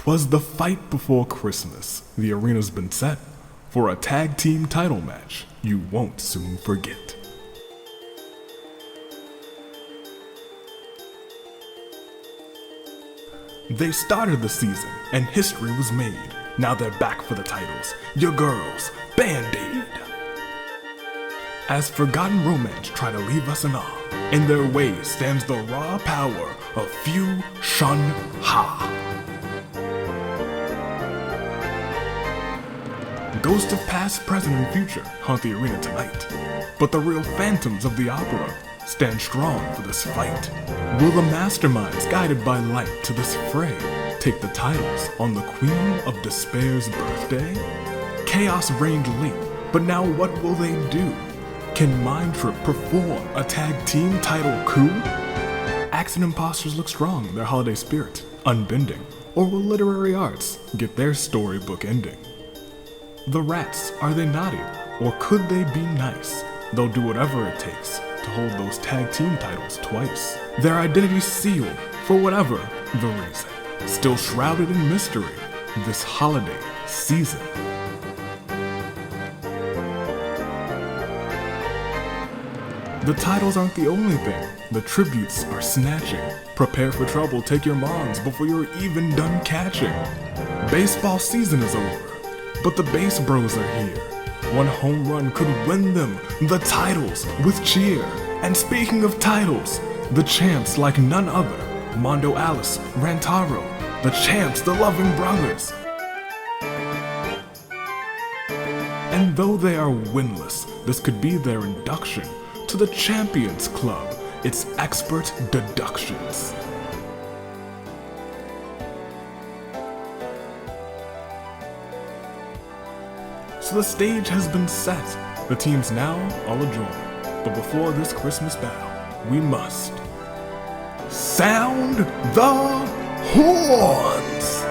'Twas the fight before Christmas. The arena's been set for a tag team title match you won't soon forget. They started the season and history was made. Now they're back for the titles. Your girls, Band-Aid. As forgotten romance try to leave us in awe, in their way stands the raw power of Fu Shun Ha. Ghosts of past, present, and future haunt the arena tonight, but the real phantoms of the opera stand strong for this fight. Will the Masterminds, guided by light to this fray, take the titles on the Queen of Despair's birthday? Chaos reigned late, but now what will they do? Can Mind Trip perform a tag team title coup? Axe and Imposters look strong, their holiday spirit unbending, or will literary arts get their storybook ending? The Rats, are they naughty, or could they be nice? They'll do whatever it takes to hold those tag team titles twice. Their identities sealed for whatever the reason. Still shrouded in mystery this holiday season. The titles aren't the only thing. The tributes are snatching. Prepare for trouble, take your moms before you're even done catching. Baseball season is over, but the Base Bros are here. One home run could win them the titles with cheer. And speaking of titles, the champs like none other. Mondo Alice, Rantaro, the champs, the loving brothers. And though they are winless, this could be their induction to the Champions Club. It's expert deductions. So the stage has been set. The teams now all adjourn. But before this Christmas battle, we must sound the horns!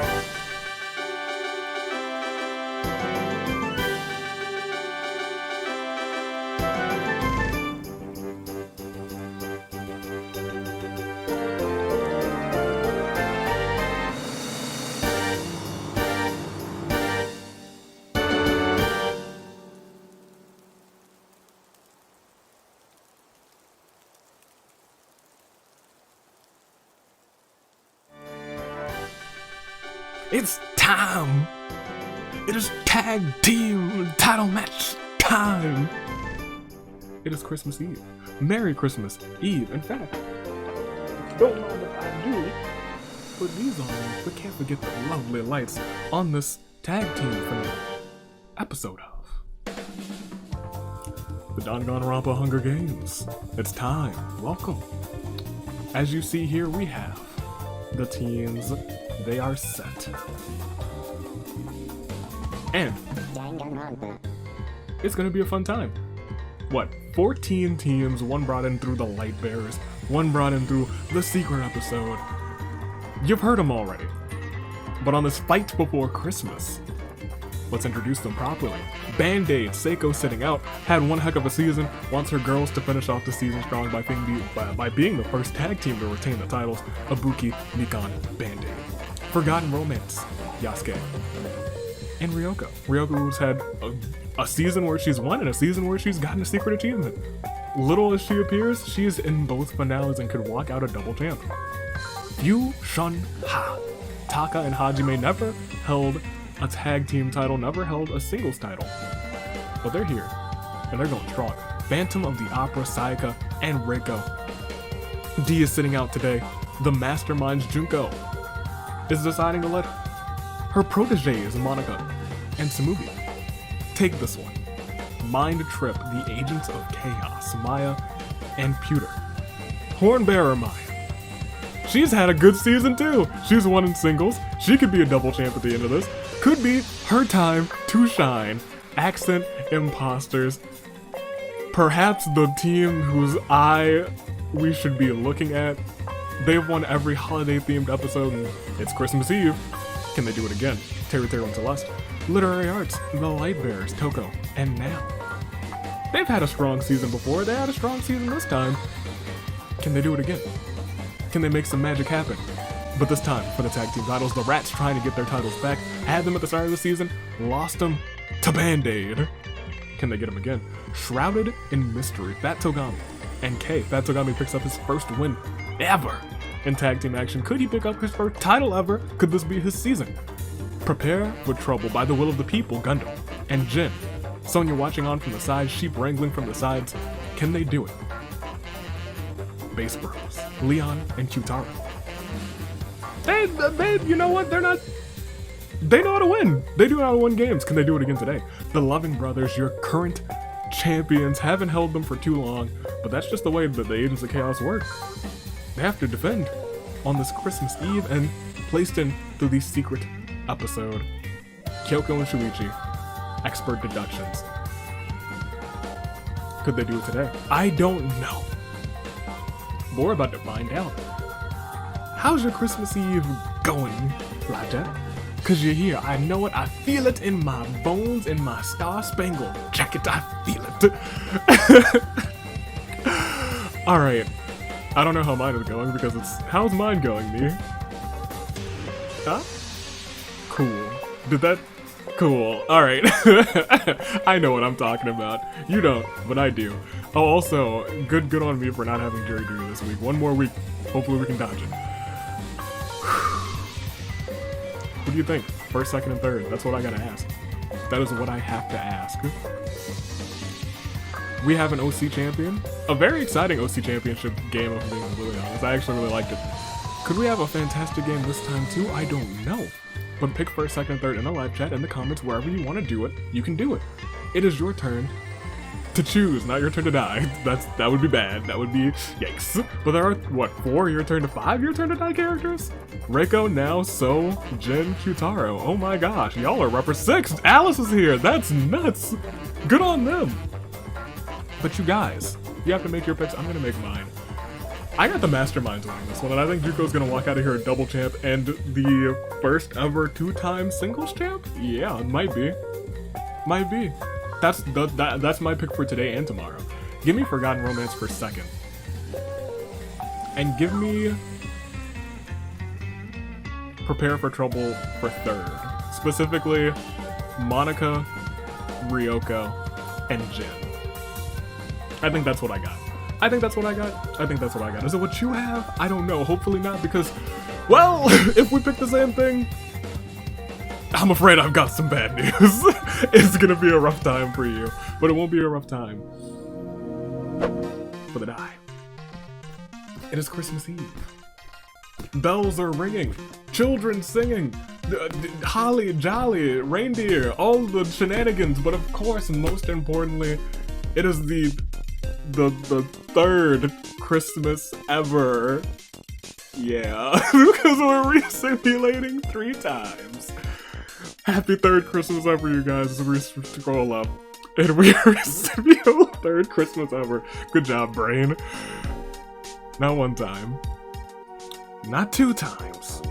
It's time! It is tag team title match time! It is Christmas Eve. Merry Christmas Eve. In fact, don't mind if I do put these on, but can't forget the lovely lights on this tag team finale episode of the Danganronpa Hunger Games. It's time. Welcome. As you see here, we have the teams. They are set. And it's gonna be a fun time. What, 14 teams, one brought in through the Light Bearers, one brought in through the secret episode. You've heard them already. But on this fight before Christmas, let's introduce them properly. Band-Aid, Seiko sitting out, had one heck of a season, wants her girls to finish off the season strong by being the first tag team to retain the titles. Ibuki, Mikan, Band-Aid. Forgotten Romance, Yasuke, and Ryoko. Ryoko's had a season where she's won and a season where she's gotten a secret achievement. Little as she appears, she's in both finales and could walk out a double champ. Fu Shun Ha. Taka and Hajime never held a tag team title, never held a singles title. But they're here, and they're going strong. Phantom of the Opera, Sayaka, and Reiko. D is sitting out today. The Masterminds, Junko, is deciding to let her proteges, Monica and Samumi, take this one. Mind Trip, the Agents of Chaos, Maya and Pewter. Hornbearer Maya. She's had a good season too. She's won in singles. She could be a double champ at the end of this. Could be her time to shine. Accent Imposters. Perhaps the team whose eye we should be looking at. They've won every holiday-themed episode, and it's Christmas Eve. Can they do it again? Terry and Celeste. Literary Arts, The Lightbearers, Toko, and now. They've had a strong season before. They had a strong season this time. Can they do it again? Can they make some magic happen? But this time, for the tag team titles, the Rats trying to get their titles back, had them at the start of the season, lost them to Band-Aid. Can they get them again? Shrouded in mystery, Fat Togami and K. Fat Togami picks up his first win ever in tag team action. Could he pick up his first title ever? Could this be his season? Prepare for trouble by the will of the people, Gundam and Jin. Sonya watching on from the sides, Sheep wrangling from the sides. Can they do it? Base Bros, Leon and Kyutaro. They, you know what? They know how to win. They do know how to win games. Can they do it again today? The Loving Brothers, your current champions, haven't held them for too long, but that's just the way that the Agents of Chaos work. They have to defend on this Christmas Eve and placed in through the secret episode. Kyoko and Shuichi, expert deductions. Could they do it today? I don't know. But we're about to find out. How's your Christmas Eve going, Blackjack? Cause you're here, I know it, I feel it in my bones, in my star-spangled jacket, I feel it. Alright, I don't know how mine is going because how's mine going, me? Huh? Cool. Cool, alright. I know what I'm talking about. You don't, but I do. Oh, also, good on me for not having jury duty this week. One more week, hopefully we can dodge it. What do you think? First, second, and third. That's what I gotta ask. That is what I have to ask. We have an OC champion. A very exciting OC championship game, if I'm being really honest. I actually really liked it. Could we have a fantastic game this time too? I don't know. But pick first, second, and third in the live chat, in the comments, wherever you want to do it, you can do it. It is your turn to choose, not your turn to die. That would be bad. That would be yikes. But there are, what, 4 your turn to 5 your turn to die characters? Reiko, now, So, Jin, Kyutaro. Oh my gosh, y'all are Rupper 6. Alice is here. That's nuts. Good on them. But you guys, you have to make your picks. I'm gonna make mine. I got the Masterminds winning this one, and I think Juko's gonna walk out of here a double champ and the first ever 2-time singles champ? Yeah, it might be. Might be. That's my pick for today and tomorrow. Give me Forgotten Romance for second. And give me Prepare for Trouble for third. Specifically, Monica, Ryoko, and Jin. I think that's what I got. I think that's what I got. Is it what you have? I don't know. Hopefully not, because, well, if we pick the same thing, I'm afraid I've got some bad news. It's gonna be a rough time for you, but it won't be a rough time for the die. It is Christmas Eve. Bells are ringing, children singing, holly jolly, reindeer, all the shenanigans, but of course, most importantly, it is the third Christmas ever. Yeah, because we're re-simulating 3 times. Happy third Christmas ever, you guys, as we scroll up. And we are re-simulating third Christmas ever. Good job, brain. Not 1 time. Not 2 times.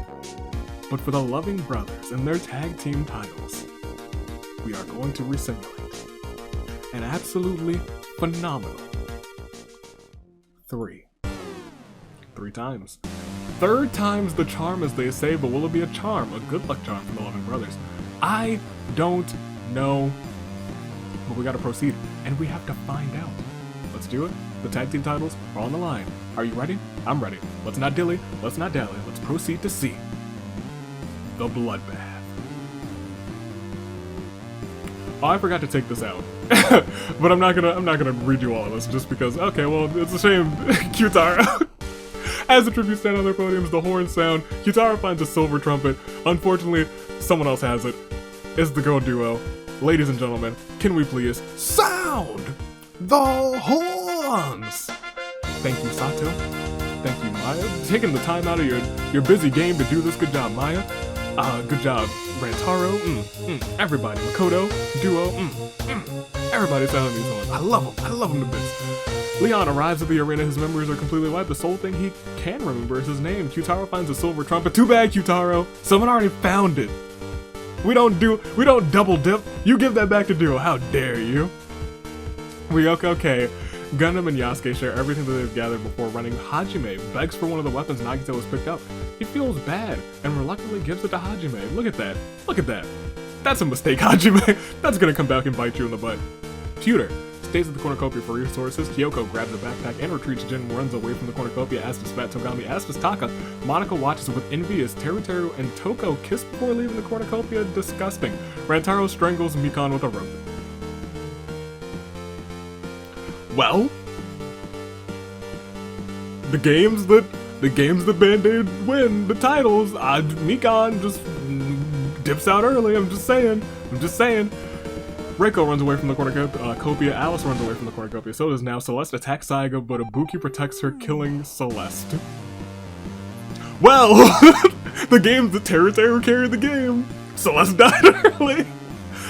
But for the Loving Brothers and their tag team titles, we are going to re-simulate an absolutely phenomenal 3 times. 3rd time's the charm, as they say, but will it be a charm? A good luck charm from the Loving Brothers? I don't know, but we gotta proceed, and we have to find out. Let's do it. The tag team titles are on the line. Are you ready? I'm ready. Let's not dilly, let's not dally. Let's proceed to see the bloodbath. Oh, I forgot to take this out. But I'm not gonna redo all of this just because, okay, well, it's a shame. Kyutaro. As the tribute stand on their podiums, the horns sound. Kyutaro finds a silver trumpet. Unfortunately, someone else has it. It's the girl duo. Ladies and gentlemen, can we please sound the horns? Thank you, Sato. Thank you, Maya. Taking the time out of your busy game to do this. Good job, Maya. Good job, Rantaro. Everybody. Makoto. Duo. Everybody sounding these horns. I love them to bits. Leon arrives at the arena. His memories are completely wiped. The sole thing he can remember is his name. Kyutaro finds a silver trumpet. Too bad, Kyutaro. Someone already found it. We don't double dip. You give that back to Duo. How dare you? Okay. Gundam and Yasuke share everything that they've gathered before running. Hajime begs for one of the weapons Nagito has picked up. He feels bad and reluctantly gives it to Hajime. Look at that. Look at that. That's a mistake, Hajime. That's gonna come back and bite you in the butt. Pewter stays at the cornucopia for resources. Kyoko grabs a backpack and retreats. Jin runs away from the cornucopia, as does Fat Togami, as does Taka. Monica watches with envy as Teruteru and Toko kiss before leaving the cornucopia. Disgusting. Rantaro strangles Mikan with a rope. Well, the games that Band-Aid win, the titles, Mikan just dips out early. I'm just saying. Reiko runs away from the cornucopia. Alice runs away from the cornucopia. So does now. Celeste attacks Saiga, but Ibuki protects her, killing Celeste. Well, the games that Teruteru carried the game. Celeste died early.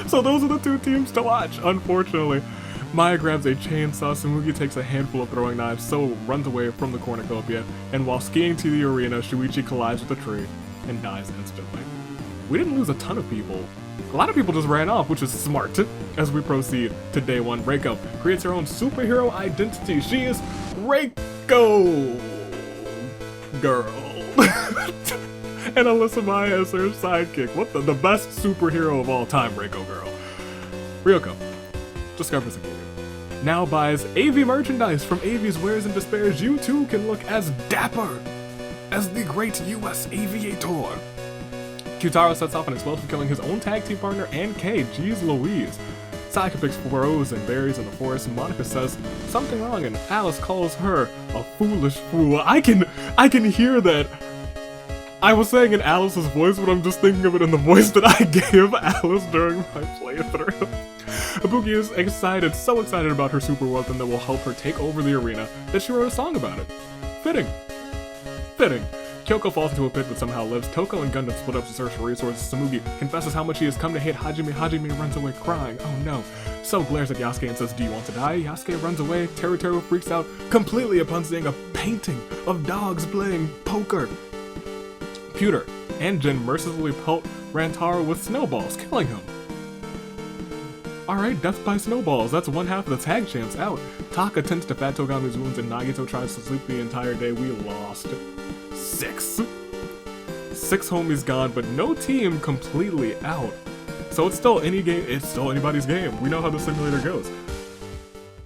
So those are the two teams to watch, unfortunately. Maya grabs a chainsaw, Samugi takes a handful of throwing knives, So runs away from the cornucopia, and while skiing to the arena, Shuichi collides with a tree and dies instantly. We didn't lose a ton of people. A lot of people just ran off, which is smart. As we proceed to day one, Reiko creates her own superhero identity. She is Reiko Girl. And Alyssa Maya is her sidekick. What the best superhero of all time, Reiko Girl. Ryoko discovers a game. Now buys AV merchandise from AV's Wares and Despairs. You too can look as dapper as the great US aviator. Kyutaro sets off and explodes for killing his own tag team partner and Kay. Jeez Louise. Sayaka picks rose and berries in the forest, and Monica says something wrong, and Alice calls her a foolish fool. I can hear that. I was saying in Alice's voice, but I'm just thinking of it in the voice that I gave Alice during my playthrough. Ibuki is excited, so excited about her super weapon that will help her take over the arena that she wrote a song about it. Fitting. Kyoko falls into a pit but somehow lives. Toko and Gundam split up to search for resources. Samugi confesses how much he has come to hate Hajime. Hajime runs away crying. Oh no. So glares at Yasuke and says, "Do you want to die?" Yasuke runs away. Teruteru freaks out completely upon seeing a painting of dogs playing poker. Pewter and Jin mercilessly pelt Rantaro with snowballs, killing him. Alright, death by snowballs. That's one half of the tag champs out. Taka tends to Fat Togami's wounds and Nagito tries to sleep the entire day. We lost. Six homies gone, but no team completely out. So it's still any game, it's still anybody's game. We know how the simulator goes.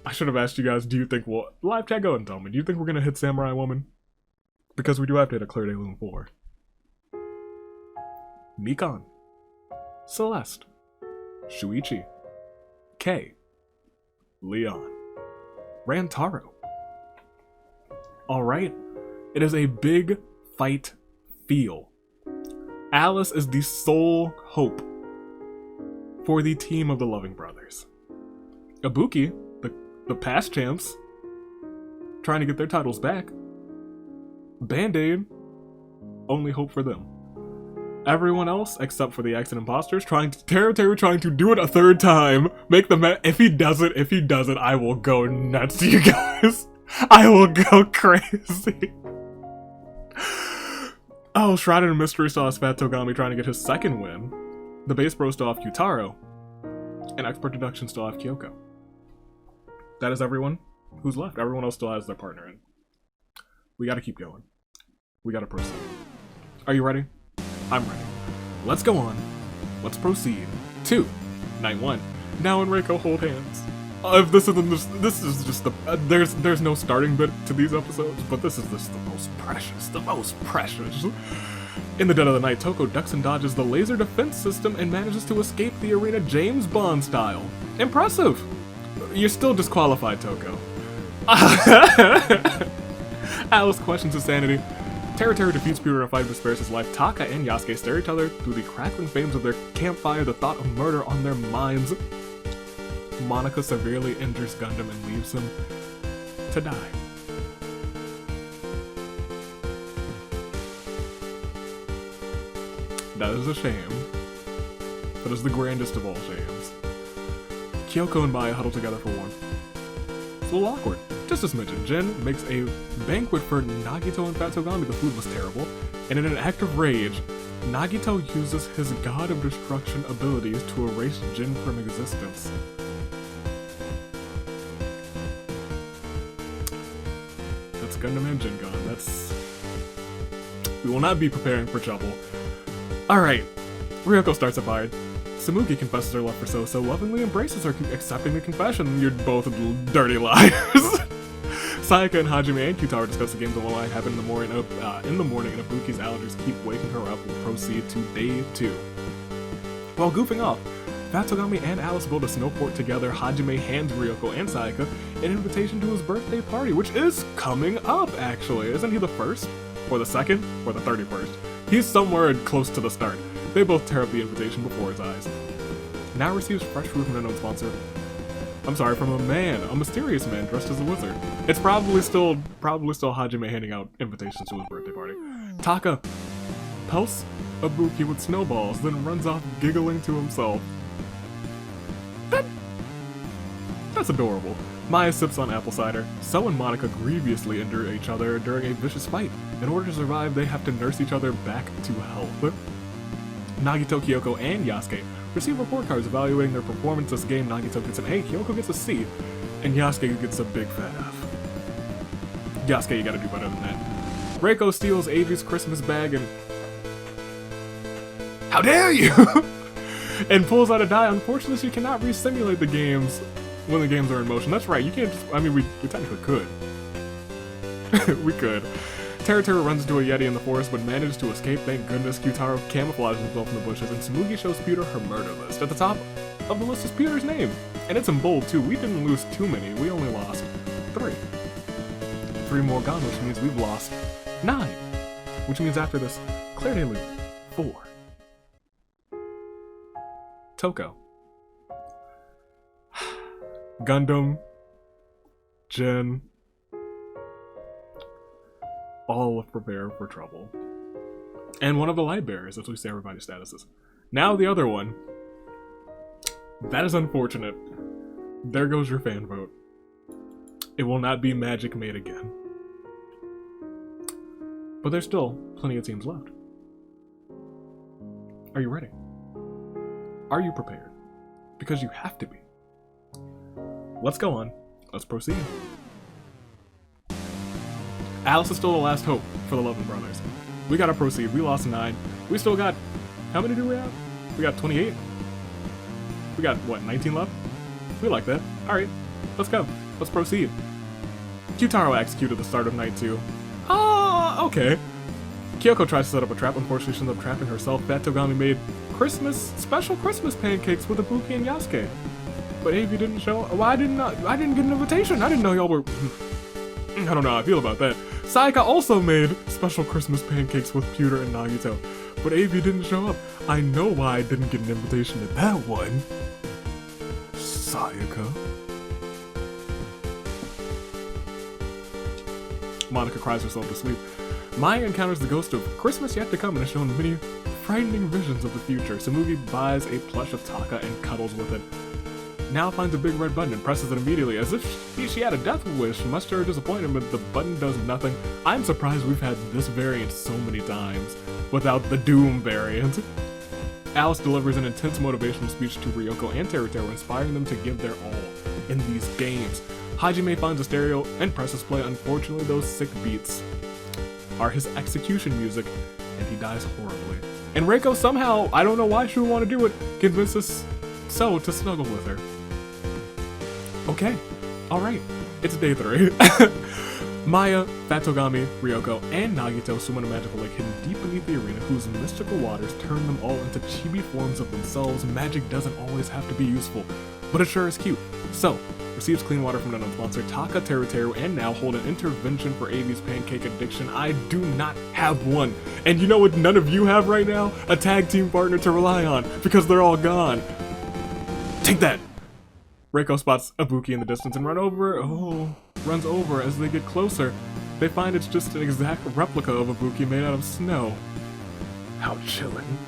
I should have asked you guys, do you think, well, live chat, go ahead and tell me, do you think we're gonna hit Samurai Woman? Because we do have to hit a Clear Day Loom 4. Mikan. Celeste. Shuichi. Kay. Leon. Rantaro. Alright, it is a big fight feel. Alice is the sole hope for the team of the Loving Brothers. Ibuki, the past champs, trying to get their titles back. Band-Aid, only hope for them. Everyone else, except for the Imposters, Teruteru trying to do it a third time. Make the if he does it, I will go nuts, you guys. I will go crazy. Oh, Shrouded and Mystery still has Fat Togami trying to get his second win. The Base Bros still have Kyutaro. And Expert Deductions still have Kyoko. That is everyone who's left. Everyone else still has their partner in. We gotta keep going. We gotta proceed. Are you ready? I'm ready. Let's go on. Let's proceed to night one. Now and Reiko hold hands. If this is just the there's no starting bit to these episodes, but this is just the most precious. In the dead of the night, Toko ducks and dodges the laser defense system and manages to escape the arena James Bond style. Impressive. You're still disqualified, Toko. Alice questions his sanity. Teruteru defeats Pewter in a fight but spares his life. Taka and Yasuke stare each other through the crackling flames of their campfire, the thought of murder on their minds. Monica severely injures Gundam and leaves him to die. That is a shame. That is the grandest of all shames. Kyoko and Maya huddle together for warmth. It's a little awkward. Just as mentioned, Jin makes a banquet for Nagito and Fat Togami. The food was terrible. And in an act of rage, Nagito uses his God of Destruction abilities to erase Jin from existence. Gundam and Jingon. We will not be preparing for trouble. Alright, Ryoko starts a fight. Tsumugi confesses her love for So, lovingly embraces her, accepting the confession. You're both dirty liars. Sayaka and Hajime and Kyutaro discuss the games that will happen in the morning, and Ibuki's allergies keep waking her up. We'll proceed to day 2. While goofing off, Fatogami and Alice build a snow fort together. Hajime hands Ryoko and Sayaka an invitation to his birthday party, which is coming up, actually. Isn't he the 1st? Or the 2nd? Or the 31st? He's somewhere close to the start. They both tear up the invitation before his eyes. Now receives fresh food from an unknown sponsor. I'm sorry, from a mysterious man dressed as a wizard. It's probably still Hajime handing out invitations to his birthday party. Taka pelts Ibuki with snowballs, then runs off giggling to himself. That's adorable. Maya sips on apple cider. So and Monica grievously injure each other during a vicious fight. In order to survive, they have to nurse each other back to health. Nagito, Kyoko, and Yasuke receive report cards evaluating their performance this game. Nagito gets an A, Kyoko gets a C, and Yasuke gets a big fat F. Yasuke, you gotta do better than that. Reiko steals Avi's Christmas bag and... How dare you! And pulls out a die. Unfortunately, she cannot re-simulate the games when the games are in motion. That's right, you can't just... I mean, we technically could. We could. Teru runs into a Yeti in the forest, but manages to escape. Thank goodness. Kyutaro camouflages himself in the bushes, and Tsumugi shows Peter her murder list. At the top of the list is Peter's name. And it's in bold, too. We didn't lose too many. We only lost 3. 3 more gone, which means we've lost 9. Which means after this, Claire de Lune, 4. Toko. Gundam. Jin. All prepare for trouble. And one of the light bearers, as we say everybody's statuses. Now the other one. That is unfortunate. There goes your fan vote. It will not be magic made again. But there's still plenty of teams left. Are you ready? Are you prepared? Because you have to be. Let's go on. Let's proceed. Alice is still the last hope for the Lovin' Brothers. We gotta proceed. We lost 9. We still got... How many do we have? We got 28. We got, what, 19 left? We like that. Alright, let's go. Let's proceed. Kyutaro executed the start of night 2. Okay. Kyoko tries to set up a trap. Unfortunately, she ends up trapping herself. Fatogami made special Christmas pancakes with Ibuki and Yasuke. But Avi didn't show... Well, I didn't get an invitation. I didn't know y'all were... I don't know how I feel about that. Sayaka also made special Christmas pancakes with Pewter and Nagito, but Avi didn't show up. I know why I didn't get an invitation to that one. Sayaka. Monica cries herself to sleep. Maya encounters the ghost of Christmas yet to come and is shown many frightening visions of the future. Tsumugi buys a plush of Taka and cuddles with it. Now finds a big red button and presses it immediately, as if she had a death wish. Much to her disappointment, the button does nothing. I'm surprised we've had this variant so many times, without the Doom variant. Alice delivers an intense motivational speech to Ryoko and Teru, inspiring them to give their all in these games. Hajime finds a stereo and presses play. Unfortunately, those sick beats are his execution music, and he dies horribly. And Reiko somehow, I don't know why she would want to do it, convinces So to snuggle with her. Okay, alright, it's day 3. Maya, Fatogami, Ryoko, and Nagito swim in a magical lake hidden deep beneath the arena, whose mystical waters turn them all into chibi forms of themselves. Magic doesn't always have to be useful, but it sure is cute. So, receives clean water from an unknown sponsor, Taka, Teru, and now hold an intervention for Avi's pancake addiction. I do not have one. And you know what none of you have right now? A tag team partner to rely on, because they're all gone. Take that! Reiko spots Ibuki in the distance and runs over as they get closer. They find it's just an exact replica of Ibuki made out of snow. How chilling.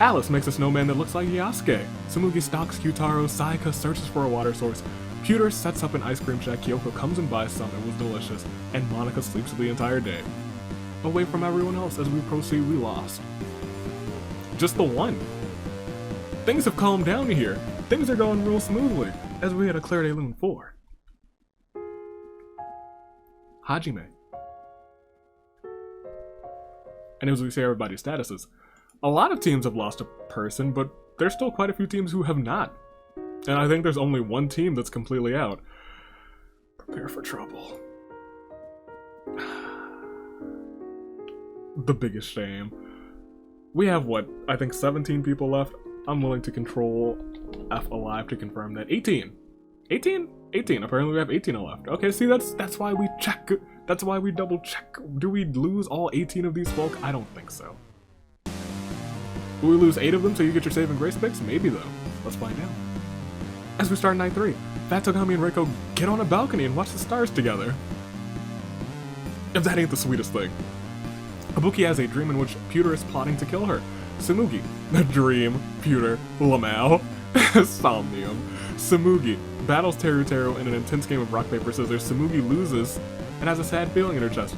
Alice makes a snowman that looks like Yasuke. Tsumugi stalks Kyutaro, Sayaka searches for a water source. Pewter sets up an ice cream shack, Kyoko comes and buys some, it was delicious, and Monica sleeps the entire day. Away from everyone else, as we proceed, we lost. Just the one. Things have calmed down here. Things are going real smoothly, as we had a Claire de Lune 4. Hajime. And as we say everybody's statuses, a lot of teams have lost a person, but there's still quite a few teams who have not. And I think there's only one team that's completely out. Prepare for trouble. The biggest shame. We have, what, I think 17 people left? I'm willing to control F alive to confirm that. 18! 18? 18. Apparently we have 18 left. Okay, see, that's why we check. That's why we double check. Do we lose all 18 of these folk? I don't think so. Will we lose 8 of them so you get your save and grace picks? Maybe, though. Let's find out. As we start Night 3, Fat Togami and Reiko get on a balcony and watch the stars together. If that ain't the sweetest thing. Ibuki has a dream in which Pewter is plotting to kill her. Tsumugi, the dream, Pewter, Lamau, Somnium. Tsumugi battles Teru in an intense game of rock, paper, scissors. Tsumugi loses and has a sad feeling in her chest.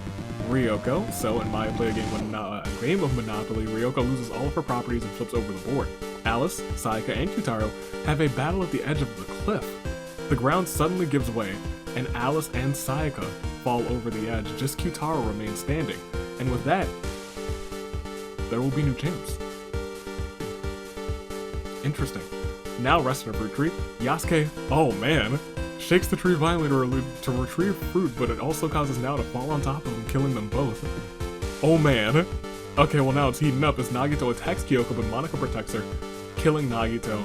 Ryoko, So and Maya play a game of Monopoly. Ryoko loses all of her properties and flips over the board. Alice, Sayaka, and Kyutaro have a battle at the edge of the cliff. The ground suddenly gives way, and Alice and Sayaka fall over the edge. Just Kyutaro remains standing. And with that, there will be new champs. Interesting. Now rest in a fruit tree. Yasuke, oh man, shakes the tree violently to retrieve fruit, but it also causes Nao to fall on top of him, killing them both. Oh man. Okay, well now it's heating up as Nagito attacks Kyoko, but Monica protects her, killing Nagito.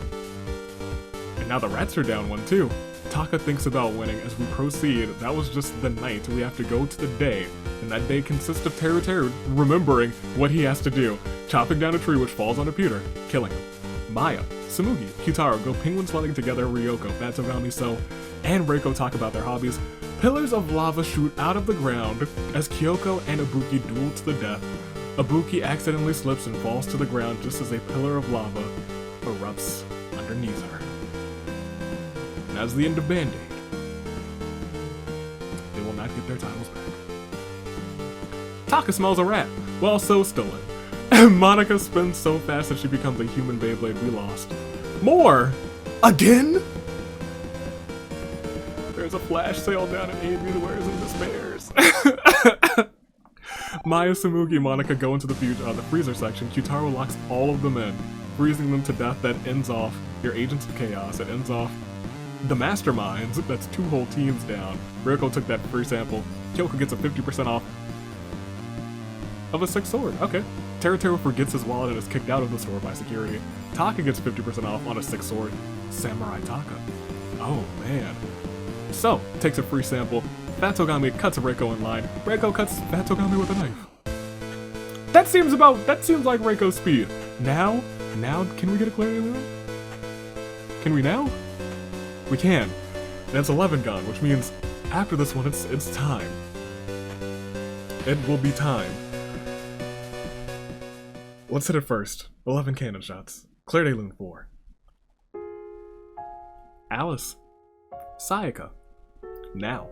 And now the rats are down one too. Taka thinks about winning as we proceed. That was just the night. We have to go to the day, and that day consists of Teru remembering what he has to do, chopping down a tree which falls on a pewter, killing him. Maya, Tsumugi, Kyutaro go penguin sledding together. Ryoko, Fat Togami, So, and Reiko talk about their hobbies. Pillars of lava shoot out of the ground as Kyoko and Ibuki duel to the death. Ibuki accidentally slips and falls to the ground just as a pillar of lava erupts underneath her. And as the end of Band-Aid, they will not get their titles back. Taka smells a rat, while So still in. Monica spins so fast that she becomes a human Beyblade. We lost. More! Again? There's a flash sale down at A.B. the Wares and Despairs. Maya, Tsumugi, Monica go into the freezer section. Kyutaro locks all of them in, freezing them to death. That ends off your Agents of Chaos. It ends off the Masterminds. That's 2 whole teams down. Ryoko took that free sample. Kyoko gets a 50% off of a 6th sword. Okay. Teru forgets his wallet and is kicked out of the store by security. Taka gets 50% off on a 6th sword. Samurai Taka. Oh man. So, takes a free sample. Fat Togami cuts Reiko in line. Reiko cuts Fat Togami with a knife. That seems like Reiko's speed. Now, can we get a clarity now? Can we now? We can. And it's 11 gone, which means after this one, it's time. It will be time. Let's hit it first. 11 cannon shots. Claire de Lune 4. Alice. Sayaka. Now.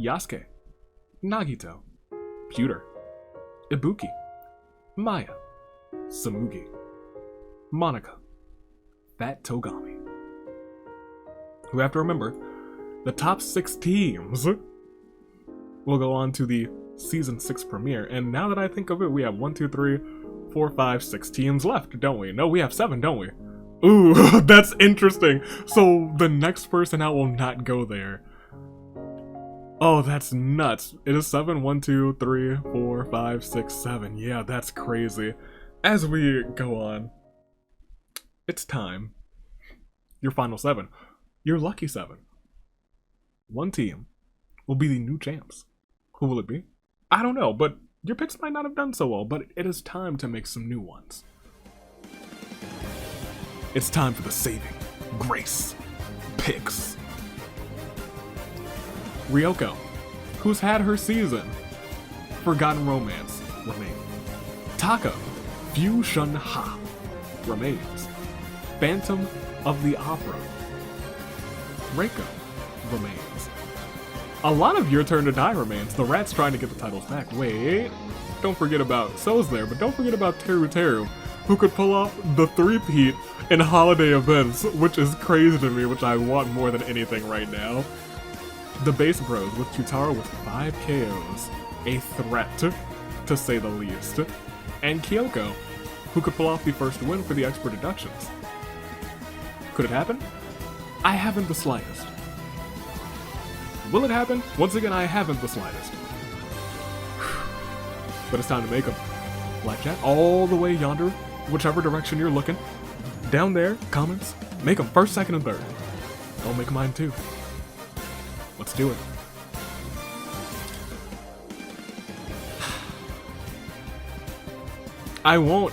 Yasuke. Nagito. Pewter. Ibuki. Maya. Tsumugi. Monica. Fat Togami. We have to remember, the top 6 teams will go on to the Season 6 premiere, and now that I think of it, we have 1, 2, 3, 4, 5, 6 teams left, don't we? No, we have 7, don't we? Ooh, that's interesting. So the next person out will not go there. Oh, that's nuts. It is 7, 1, 2, 3, 4, 5, 6, 7. Yeah, that's crazy. As we go on, it's time. Your final 7. Your lucky 7. One team will be the new champs. Who will it be? I don't know, but your picks might not have done so well, but it is time to make some new ones. It's time for the saving grace picks. Ryoko, who's had her season. Forgotten Romance, remains. Taka, Fushun Ha, remains. Phantom of the Opera. Reiko, remains. A lot of Your Turn to Die remains. The rat's trying to get the titles back. Wait, don't forget about So's there, but don't forget about Teru, who could pull off the 3-peat in holiday events, which is crazy to me, which I want more than anything right now. The Base Bros with Kyutaro with 5 KOs, a threat to say the least, and Kyoko, who could pull off the first win for the expert deductions. Could it happen? I haven't the slightest. Will it happen? Once again, I haven't the slightest. But it's time to make them. Blackjack, all the way yonder, whichever direction you're looking. Down there, comments, make them first, second, and third. I'll make mine too. Let's do it. I won't.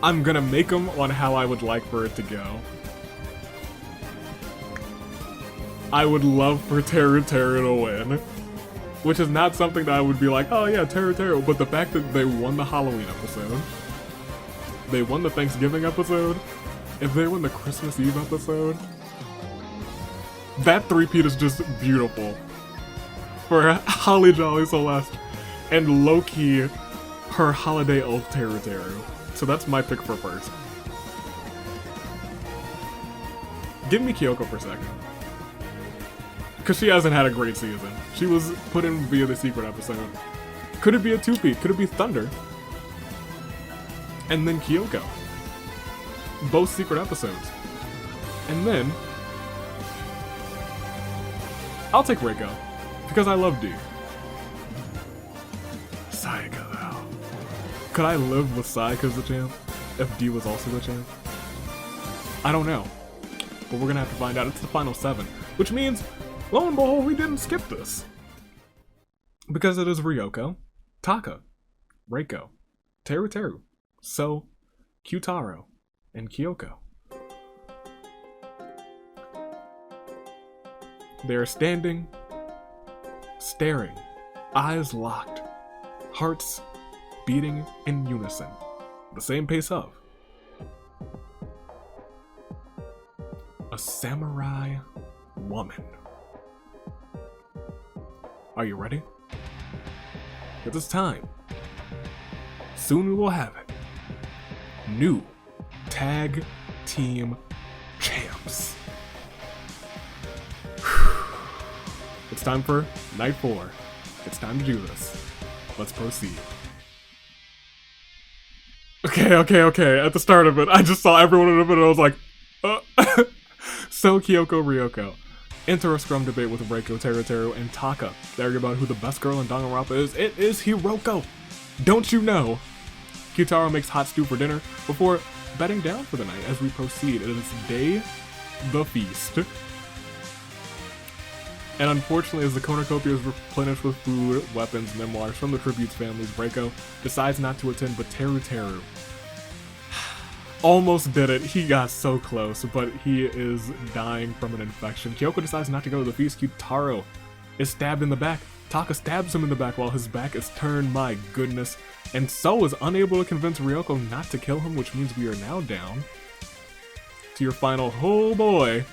I'm gonna make them on how I would like for it to go. I would love for Teru Teru to win. Which is not something that I would be like, oh yeah, Teru Teru, but the fact that they won the Halloween episode, they won the Thanksgiving episode, if they win the Christmas Eve episode, that three-peat is just beautiful. For Holly Jolly Celeste, and low-key, her holiday elf Teru Teru. So that's my pick for first. Give me Kyoko for second. Because she hasn't had a great season. She was put in via the secret episode. Could it be a two-peat? Could it be Thunder? And then Kyoko. Both secret episodes. And then... I'll take Reiko. Because I love D. Sayaka, though. Could I live with Sayaka as the champ? If D was also the champ? I don't know. But we're gonna have to find out. It's the final 7. Which means... lo and behold, we didn't skip this. Because it is Ryoko, Taka, Reiko, Teru Teru, So, Kyutaro, and Kyoko. They are standing, staring, eyes locked, hearts beating in unison, the same pace of a samurai woman. Are you ready? It is time. Soon we will have it. New Tag Team Champs. It's time for Night 4. It's time to do this. Let's proceed. Okay. At the start of it, I just saw everyone in it and I was like, So Kyoko Ryoko. Enter a scrum debate with Reiko, Teru Teru, and Taka. They argue about who the best girl in Danganronpa is. It is Hiroko! Don't you know? Kyutaro makes hot stew for dinner before bedding down for the night as we proceed. It is day the feast. And unfortunately, as the cornucopia is replenished with food, weapons, memoirs from the tributes families, Reiko decides not to attend, but Teru Teru almost did it. He got so close, but he is dying from an infection. Kyoko decides not to go to the feast. Kyutaro is stabbed in the back. Taka stabs him in the back while his back is turned. My goodness. And So is unable to convince Ryoko not to kill him, which means we are now down to your final, oh boy,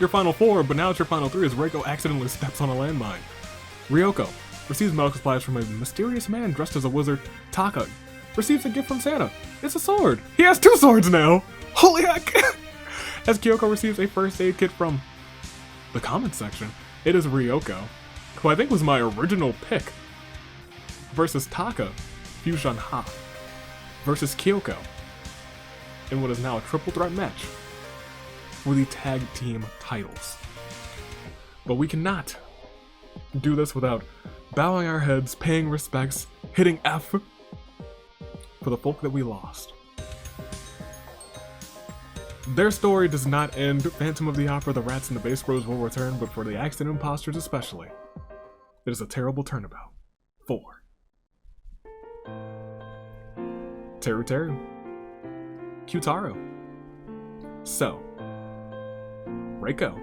your final 4, but now it's your final 3 as Reiko accidentally steps on a landmine. Ryoko receives medical supplies from a mysterious man dressed as a wizard. Taka receives a gift from Santa. It's a sword. He has 2 swords now. Holy heck. As Kyoko receives a first aid kit from the comments section, it is Ryoko, who I think was my original pick, versus Taka, Fusion Ha, versus Kyoko, in what is now a triple threat match for the tag team titles. But we cannot do this without bowing our heads, paying respects, hitting F for the folk that we lost. Their story does not end. Phantom of the Opera, the Rats, and the Base Bros will return, but for the accident imposters especially, it is a terrible turnabout. 4. Teru Teru, Kyutaro, So, Reiko.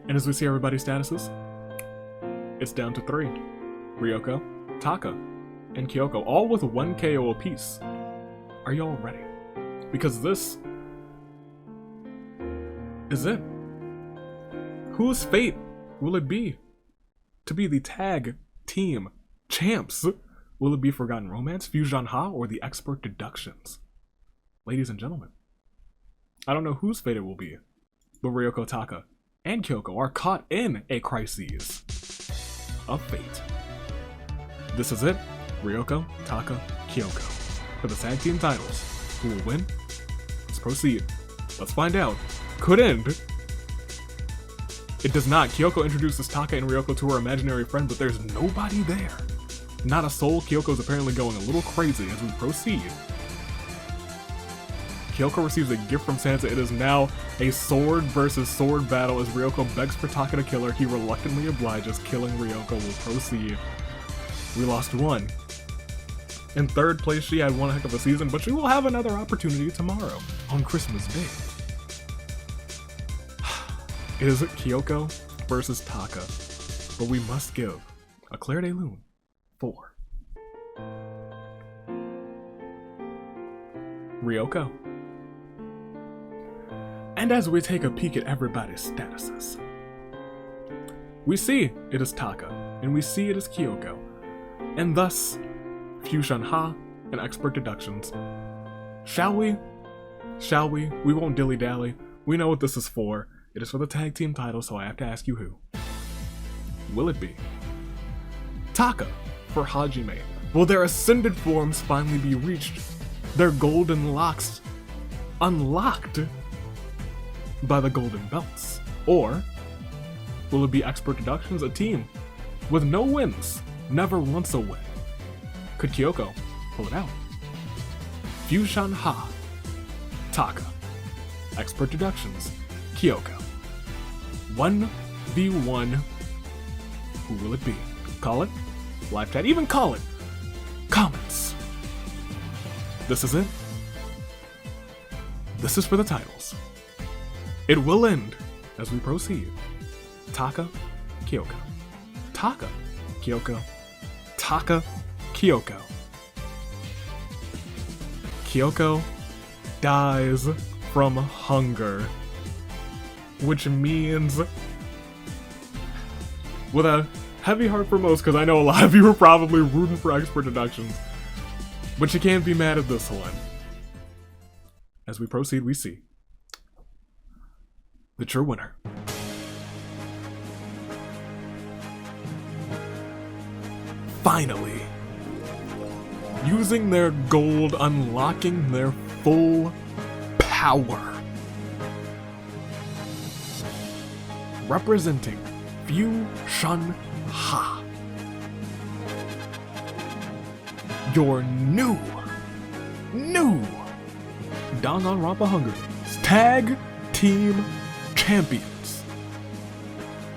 And as we see everybody's statuses, it's down to 3. Ryoko, Taka, and Kyoko, all with 1 KO apiece. Are y'all ready? Because this is it. Whose fate will it be to be the tag team champs? Will it be Forgotten Romance, Fusion Ha, or the expert Deductions? ladies and gentlemen, I don't know whose fate it will be, but Ryoko, Taka, and Kyoko are caught in a crisis of fate. This is it. Ryoko, Taka, Kyoko for the tag team titles. Who will win? Let's proceed. Let's find out. Could end. It does not. Kyoko introduces Taka and Ryoko to her imaginary friend, but there's nobody there. Not a soul. Kyoko's apparently going a little crazy as we proceed. Kyoko receives a gift from Santa. It is now a sword versus sword battle as Ryoko begs for Taka to kill her. He reluctantly obliges. Killing Ryoko will proceed. We lost one. In third place, she had one heck of a season, but she will have another opportunity tomorrow on Christmas Day. It is Kyoko versus Taka, but we must give a Claire de Lune for Ryoko. And as we take a peek at everybody's statuses, we see it is Taka, and we see it is Kyoko, and thus Fusion Ha and Expert Deductions. Shall we? Shall we? We won't dilly-dally. We know what this is for. It is for the tag team title, so I have to ask you who. Will it be Taka for Hajime? Will their ascended forms finally be reached? Their golden locks unlocked by the golden belts? Or will it be Expert Deductions, a team with no wins, never once a win? Could Kyoko pull it out? Fusion Ha, Taka, Expert Deductions, Kyoko. 1v1. Who will it be? Call it? Live chat? Even call it? Comments. This is it. This is for the titles. It will end as we proceed. Taka, Kyoko. Taka, Kyoko. Taka, Kyoko. Kyoko dies from hunger, which means, with a heavy heart for most, because I know a lot of you are probably rooting for Expert Deductions, but you can't be mad at this one. As we proceed, we see the true winner. Finally, using their gold, unlocking their full power. Representing Fusion Ha, your new Danganronpa Hunger Games Tag Team Champions,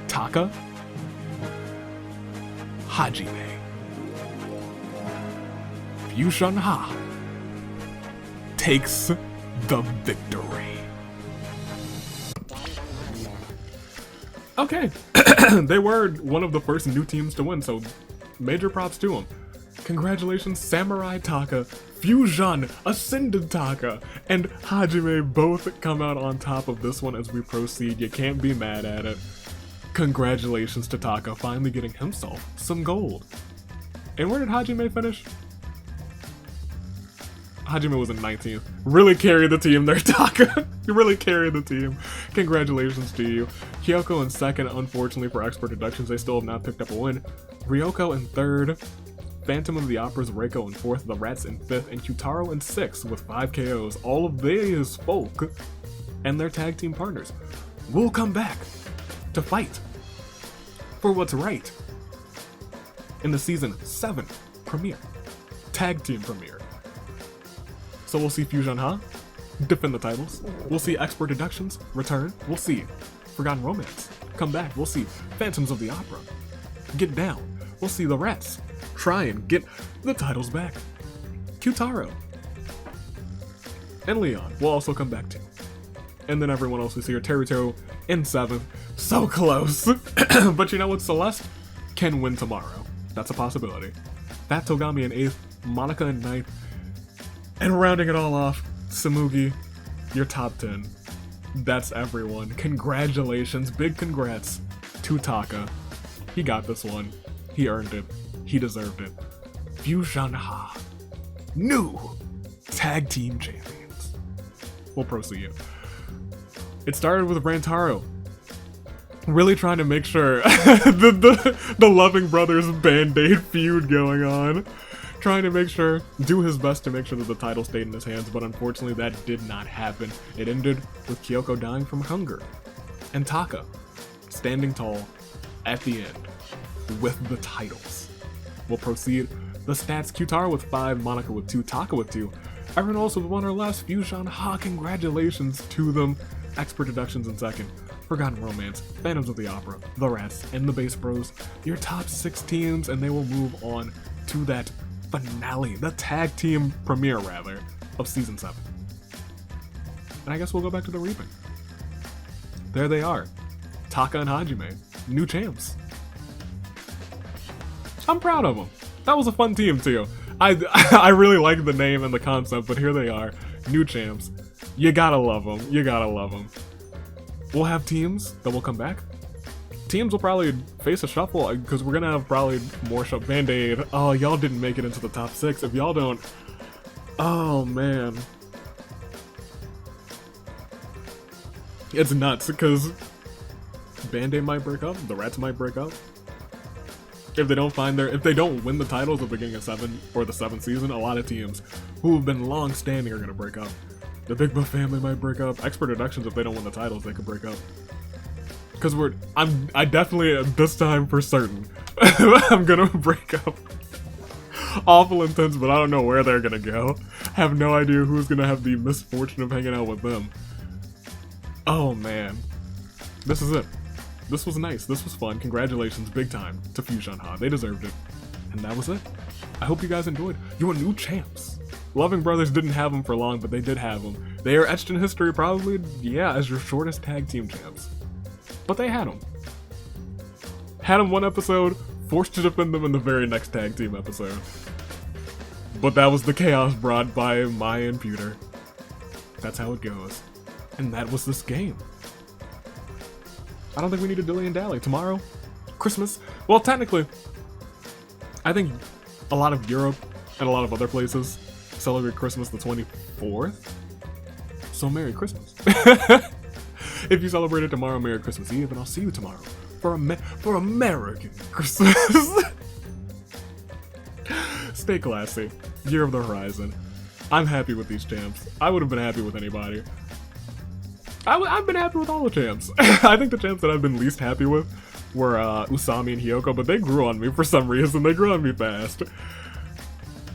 Taka, Hajime. Fusion Ha takes the victory. Okay, they were one of the first new teams to win, so major props to them. Congratulations, Samurai Taka, Fusion, Ascended Taka, and Hajime both come out on top of this one as we proceed. You can't be mad at it. Congratulations to Taka, finally getting himself some gold. And where did Hajime finish? Hajime was in 19th. Really carried the team there, Taka. You really carried the team. Congratulations to you. Kyoko in second, unfortunately for Expert Deductions, they still have not picked up a win. Ryoko in third. Phantom of the Opera's Reiko in fourth. The Rats in fifth. And Kyutaro in sixth with 5 KOs. All of these folk and their tag team partners will come back to fight for what's right in the Season 7 premiere. Tag team premiere. So we'll see Fusion Ha defend the titles. We'll see Expert Deductions return. We'll see Forgotten Romance come back. We'll see Phantoms of the Opera get down. We'll see the Rats try and get the titles back. Kyutaro and Leon will also come back too. And then everyone else we see are Teruto in 7th. So close. But you know what? Celeste can win tomorrow. That's a possibility. Fat Togami in 8th. Monica in 9th. And rounding it all off, Samugi, your top 10. That's everyone. Congratulations, big congrats to Taka. He got this one. He earned it. He deserved it. Fusion Ha, new tag team champions. We'll proceed. It started with Rantaro really trying to make sure the Loving Brothers Band-Aid feud going on. Trying to make sure, do his best to make sure that the title stayed in his hands, but unfortunately that did not happen. It ended with Kyoko dying from hunger, and Taka standing tall at the end with the titles. We'll proceed. The stats: Kyutaro with 5, Monica with 2, Taka with 2. Everyone also won our last Fusion Ha, congratulations to them. Expert Deductions in second. Forgotten Romance, Phantoms of the Opera, The Rats, and the Bass Bros. Your top 6 teams, and they will move on to that finale, the tag team premiere, rather, of Season 7. And I guess we'll go back to the Reaping. There they are. Taka and Hajime, new champs. I'm proud of them. That was a fun team, too. I really like the name and the concept, but here they are, new champs. You gotta love them. You gotta love them. We'll have teams that will come back. Teams will probably face a shuffle because we're gonna have probably more Band-Aid. Oh, y'all didn't make it into the top 6. If y'all don't, oh man, it's nuts because Band-Aid might break up. The Rats might break up. If they don't win the titles at the beginning of 7 or the 7th season, a lot of teams who have been long standing are gonna break up. The Big Buff family might break up. Expert Deductions, if they don't win the titles, they could break up. Because I definitely, this time for certain, I'm gonna break up. Awful Intense, but I don't know where they're gonna go. Have no idea who's gonna have the misfortune of hanging out with them. Oh man. This is it. This was nice. This was fun. Congratulations, big time, to Fusion Ha. They deserved it. And that was it. I hope you guys enjoyed. Your new champs. Loving Brothers didn't have them for long, but they did have them. They are etched in history probably, yeah, as your shortest tag team champs. But they had them. Had them one episode, forced to defend them in the very next tag team episode. But that was the chaos brought by my computer. That's how it goes. And that was this game. I don't think we need to dilly and dally. Tomorrow, Christmas. Well, technically, I think a lot of Europe and a lot of other places celebrate Christmas the 24th. So Merry Christmas. If you celebrate it tomorrow, Merry Christmas Eve, and I'll see you tomorrow for American Christmas. Stay classy. Year of the Horizon. I'm happy with these champs. I would have been happy with anybody. I've been happy with all the champs. I think the champs that I've been least happy with were Usami and Hiyoko, but they grew on me for some reason. They grew on me fast.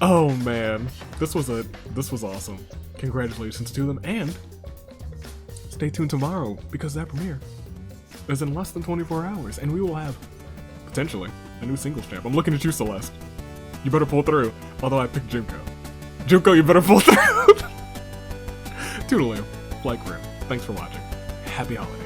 Oh man, this was awesome. Congratulations to them, and stay tuned tomorrow because that premiere is in less than 24 hours, and we will have potentially a new singles champ. I'm looking at you, Celeste. You better pull through. Although I picked Junko. Junko, you better pull through. Toodaloo, Flight Crew. Thanks for watching. Happy holidays.